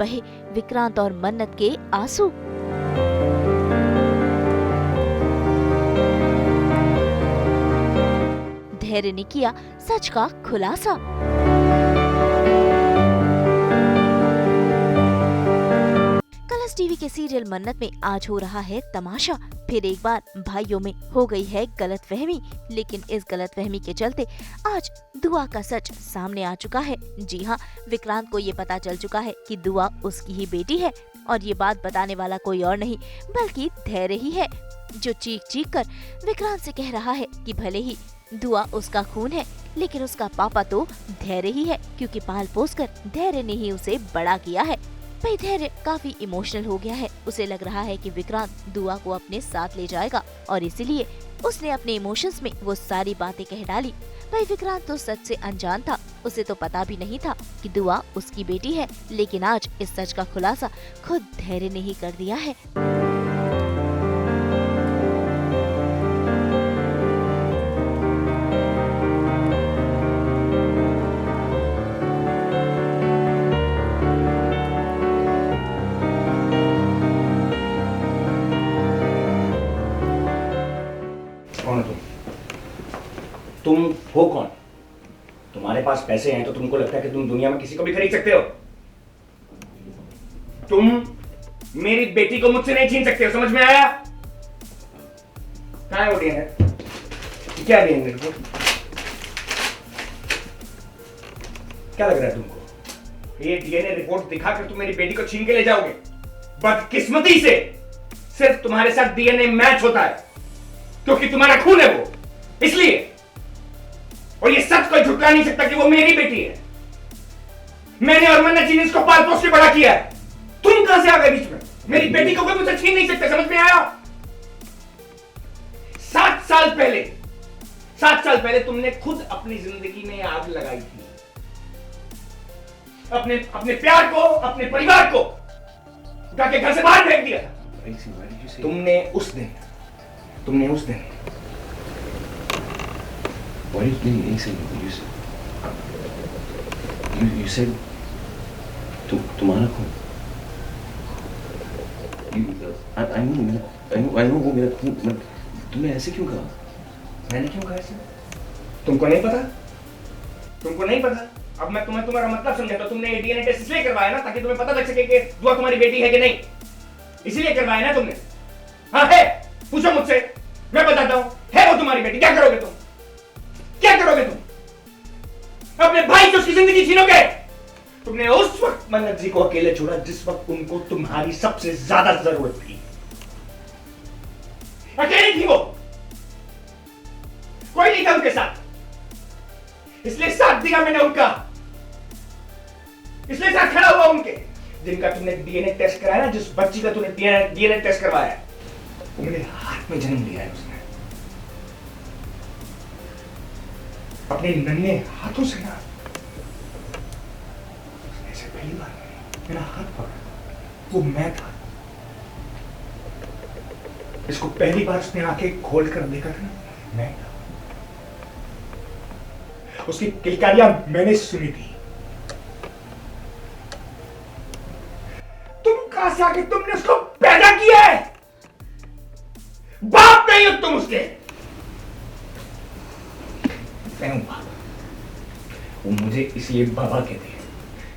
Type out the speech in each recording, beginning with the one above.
बहे विक्रांत और मन्नत के आंसू। धैर्य ने किया सच का खुलासा। कलर्स टीवी के सीरियल मन्नत में आज हो रहा है तमाशा। फिर एक बार भाइयों में हो गई है गलतफहमी, लेकिन इस गलतफहमी के चलते आज दुआ का सच सामने आ चुका है। जी हाँ, विक्रांत को ये पता चल चुका है कि दुआ उसकी ही बेटी है और ये बात बताने वाला कोई और नहीं बल्कि धैर्य ही है, जो चीख चीख कर विक्रांत से कह रहा है कि भले ही दुआ उसका खून है लेकिन उसका पापा तो धैर्य ही है, क्योंकि पाल पोस कर धैर्य ने ही उसे बड़ा किया है। भाई धैर्य काफी इमोशनल हो गया है। उसे लग रहा है कि विक्रांत दुआ को अपने साथ ले जाएगा और इसीलिए उसने अपने इमोशंस में वो सारी बातें कह डाली। भाई विक्रांत तो सच से अनजान था, उसे तो पता भी नहीं था कि दुआ उसकी बेटी है, लेकिन आज इस सच का खुलासा खुद धैर्य ने ही कर दिया है। कौन हो तुम हो कौन? तुम्हारे पास पैसे हैं तो तुमको लगता है कि तुम दुनिया में किसी को भी खरीद सकते हो। तुम मेरी बेटी को मुझसे नहीं छीन सकते हो, समझ में आया? कहाँ है वो डीएनए? क्या डीएनए रिपोर्ट? क्या लग रहा है तुमको? ये डीएनए रिपोर्ट दिखाकर तुम मेरी बेटी को छीन के ले जाओगे? बदकिस्मती से सिर्फ तुम्हारे साथ डीएनए मैच होता है क्योंकि तुम्हारा खून है वो, इसलिए। और ये सच कोई झुटला नहीं सकता कि वो मेरी बेटी है। मैंने और मन्नत जी ने इसको पाल पोस के बड़ा किया है। तुम कहां से आ गए बीच में? मेरी बेटी को कोई मुझसे छीन नहीं सकता, समझ में आया? 7 साल पहले तुमने खुद अपनी जिंदगी में आग लगाई थी। अपने प्यार को, अपने परिवार को उठा के घर से बाहर फेंक दिया था। तुमने उस दिन What do you mean, AC? You said तुम्हारा खून. I know वो मेरा खून. तुमने ऐसे क्यों कहा? मैंने क्यों कहा ऐसे? तुमको नहीं पता? अब मैं तुम्हारा मतलब समझा तो तुमने डीएनए टेस्ट इसलिए करवाया ना ताकि तुम्हें पता लग सके कि दुआ तुम्हारी बेटी है कि नहीं। इसीलिए करवाया ना तुमने? हाँ है, पूछो मुझसे, मैं बताता हूँ। है वो तुम्हारी बेटी? क्या करोगे तुम? अपने भाई से उसकी जिंदगी छीनोगे? तुमने उस वक्त मन्नत जी को अकेले छोड़ा जिस वक्त उनको तुम्हारी सबसे ज्यादा जरूरत थी। अकेली थी वो, कोई नहीं था उनके साथ, इसलिए साथ दिया मैंने उनका, इसलिए साथ खड़ा हुआ उनके। जिनका तुमने डीएनए टेस्ट कराया ना, जिस बच्ची का तुमने डीएनए टेस्ट करवाया, वो मेरे हाथ में जन्म लिया है उसने। अपने नन्हे हाथों से ना, ऐसे पहली बार मेरा हाथ पकड़ा, वो मैं था। इसको पहली बार उसने आंखें खोल कर देखा था ना, मैं था। उसकी किलकारियां मैंने सुनी थी। तुम कहां से आके तुमने उसको पैदा किया है? बाप नहीं हो तुम उसके। मैं हूं बाप। वो मुझे इसलिए बाबा कहते हैं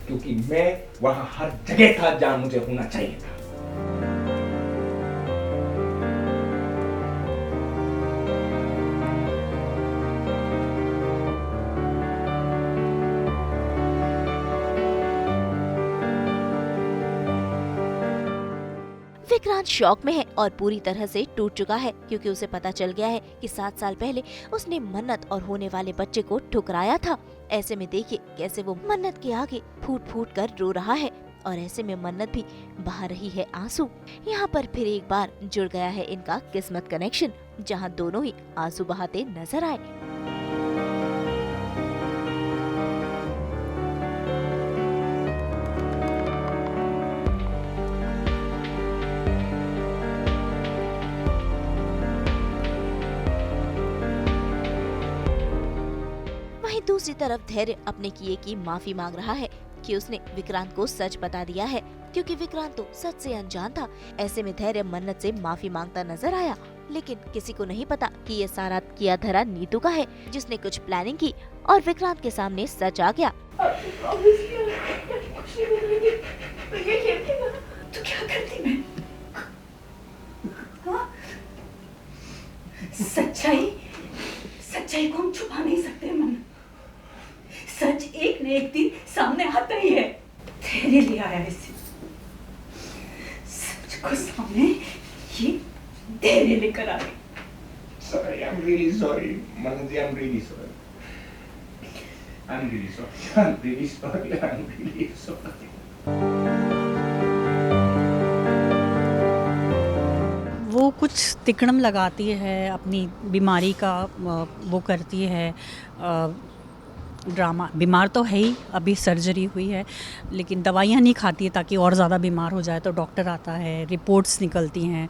क्योंकि मैं वहां हर जगह था जहां मुझे होना चाहिए था। विक्रांत शॉक में है और पूरी तरह से टूट चुका है, क्योंकि उसे पता चल गया है कि 7 साल पहले उसने मन्नत और होने वाले बच्चे को ठुकराया था। ऐसे में देखिए कैसे वो मन्नत के आगे फूट फूट कर रो रहा है और ऐसे में मन्नत भी बहा रही है आंसू। यहाँ पर फिर एक बार जुड़ गया है इनका किस्मत कनेक्शन, जहाँ दोनों ही आंसू बहाते नजर आए। दूसरी तरफ धैर्य अपने किए की माफी मांग रहा है कि उसने विक्रांत को सच बता दिया है, क्योंकि विक्रांत तो सच से अनजान था। ऐसे में धैर्य मन्नत से माफी मांगता नजर आया, लेकिन किसी को नहीं पता कि ये सारा किया धरा नीतू का है, जिसने कुछ प्लानिंग की और विक्रांत के सामने सच आ गया। तो क्या करती मैं? हाँ? सच्चाई को हम छुपा नहीं सकते मन। सच एक न एक दिन सामने आता ही है। तेरे लिए आया इसे। सच को सामने ये तेरे लेकर आ गई। Sorry, I'm really sorry. Mananji, I'm really sorry. I'm really sorry. I'm really sorry. I'm really sorry. वो कुछ तिकड़म लगाती है, अपनी बीमारी का वो करती है ड्रामा। बीमार तो है ही, अभी सर्जरी हुई है, लेकिन दवाइयाँ नहीं खाती है ताकि और ज़्यादा बीमार हो जाए। तो डॉक्टर आता है, रिपोर्ट्स निकलती हैं,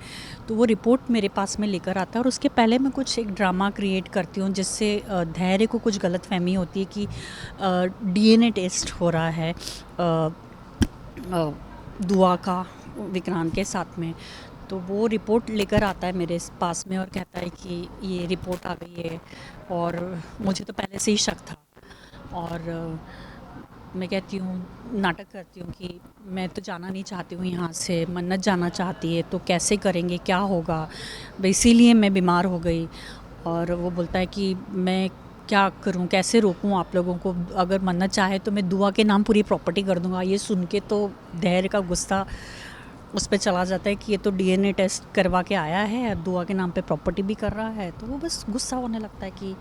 तो वो रिपोर्ट मेरे पास में लेकर आता है और उसके पहले मैं कुछ एक ड्रामा क्रिएट करती हूँ, जिससे धैर्य को कुछ गलतफहमी होती है कि डीएनए टेस्ट हो रहा है दुआ का विक्रांत के साथ में। तो वो रिपोर्ट लेकर आता है मेरे पास में और कहता है कि ये रिपोर्ट आ गई है, और मुझे तो पहले से ही शक था। और मैं कहती हूँ, नाटक करती हूँ कि मैं तो जाना नहीं चाहती हूँ यहाँ से, मन्नत जाना चाहती है, तो कैसे करेंगे, क्या होगा, इसीलिए मैं बीमार हो गई। और वो बोलता है कि मैं क्या करूँ, कैसे रोकूँ आप लोगों को, अगर मन्नत चाहे तो मैं दुआ के नाम पूरी प्रॉपर्टी कर दूँगा। ये सुन के तो धैर्य का गुस्सा उस पर चला जाता है कि ये तो डीएनए टेस्ट करवा के आया है, दुआ के नाम पे प्रॉपर्टी भी कर रहा है। तो वो बस गुस्सा होने लगता है कि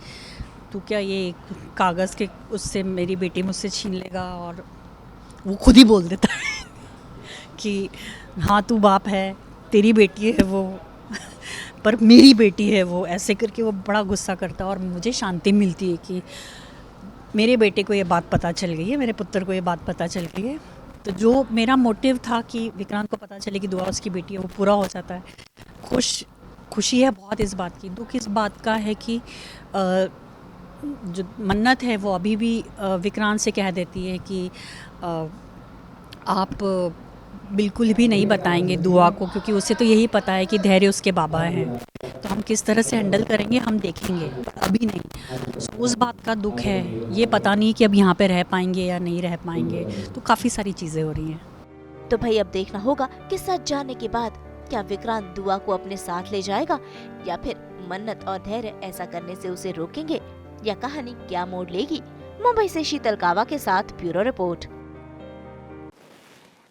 तू क्या ये कागज़ के उससे मेरी बेटी मुझसे छीन लेगा। और वो खुद ही बोल देता है कि हाँ तू बाप है, तेरी बेटी है वो पर मेरी बेटी है वो। ऐसे करके वो बड़ा गुस्सा करता है और मुझे शांति मिलती है कि मेरे बेटे को ये बात पता चल गई है, मेरे पुत्र को ये बात पता चल गई है। तो जो मेरा मोटिव था कि विक्रांत को पता चले कि दुआ उसकी बेटी है, वो पूरा हो जाता है। खुशी है बहुत इस बात की। दुख इस बात का है कि जो मन्नत है वो अभी भी विक्रांत से कह देती है कि आप बिल्कुल भी नहीं बताएंगे दुआ को, क्योंकि उसे तो यही पता है कि धैर्य उसके बाबा हैं। तो हम किस तरह से हैंडल करेंगे हम देखेंगे, अभी नहीं। तो उस बात का दुख है। ये पता नहीं कि अब यहाँ पे रह पाएंगे या नहीं रह पाएंगे। तो काफ़ी सारी चीज़ें हो रही हैं। तो भाई अब देखना होगा कि सच जानने के बाद क्या विक्रांत दुआ को अपने साथ ले जाएगा, या फिर मन्नत और धैर्य ऐसा करने से उसे रोकेंगे, या कहानी क्या मोड़ लेगी। मुंबई से शीतल कावा के साथ ब्यूरो रिपोर्ट।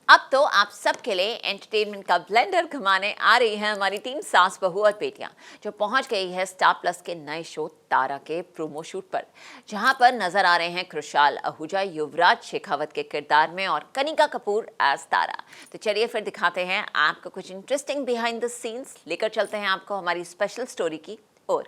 अब तो आप सबके लिए एंटरटेनमेंट का ब्लेंडर घुमाने आ रही है हमारी टीम सास बहू और बेटियां, जो पहुंच गई है स्टार प्लस के नए शो तारा के प्रोमो शूट पर, जहां पर नजर आ रहे हैं खुशहाल आहूजा युवराज शेखावत के किरदार में और कनिका कपूर एज तारा। तो चलिए फिर दिखाते हैं आपको कुछ इंटरेस्टिंग बिहाइंड द सीन्स, लेकर चलते हैं आपको हमारी स्पेशल स्टोरी की ओर।